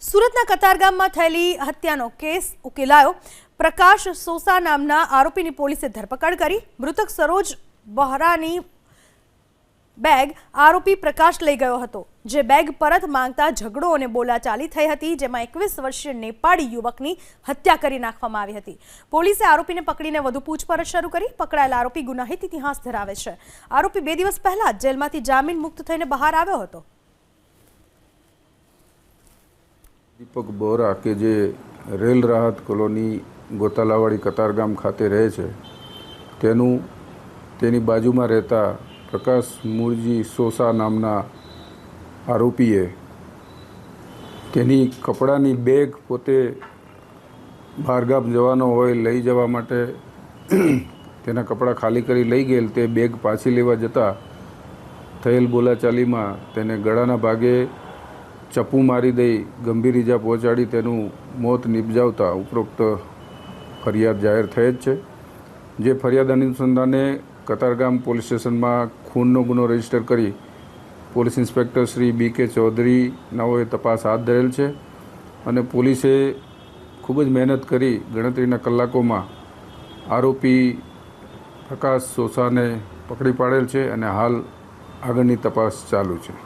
સુરતના કતારગામમાં થયેલી હત્યાનો કેસ ઉકેલાયો। પ્રકાશ સોસા નામના આરોપીની પોલીસે ધરપકડ કરી। મૃતક સરોજ બહરાની બેગ આરોપી પ્રકાશ લઈ ગયો હતો, જે બેગ પરત માંગતા ઝઘડો અને બોલાચાલી થઈ હતી, જેમાં 21 વર્ષીય નેપાળી યુવકની હત્યા કરી નાખવામાં આવી હતી। પોલીસે આરોપીને પકડીને વધુ પૂછપરછ શરૂ કરી। પકડાયેલા આરોપી ગુનાહિત ઇતિહાસ ધરાવે છે। આરોપી 2 દિવસ પહેલા જેલમાંથી જામીન મુક્ત થઈને બહાર આવ્યો હતો। दीपक बोरा के जे रेल राहत कॉलोनी गोतालावाड़ी कतारगाम खाते रहे छे तेनी बाजू में रहता प्रकाश मूळजी सोसा नामना आरोपीए तेनी कपड़ानी बेग पोते बहारगाम जवानो होय लई जवा माटे तेना कपड़ा खाली करी लई गेल ते बेग पाछी लेवा जता थयेल बोलाचाली में तेने गळाना भागे चप्पू मारी दई गंभीर ईजा पहोंचाड़ी तेनु मौत निपजावता उपरोक्त फरियाद जाहिर थई ज छे। जे फरियाद अनुसंधाने कतारगाम पोलीस स्टेशन में खूननो गुनो रजिस्टर करी police inspector Shri BK Chaudhary नाओए तपास हाथ धरेल छे अने पोलीसे खूब ज मेहनत करी गणतरीना कलाकों में आरोपी प्रकाश सोसा ने पकड़ी पाड़ेल छे अने हाल आगळनी तपास चालू छे।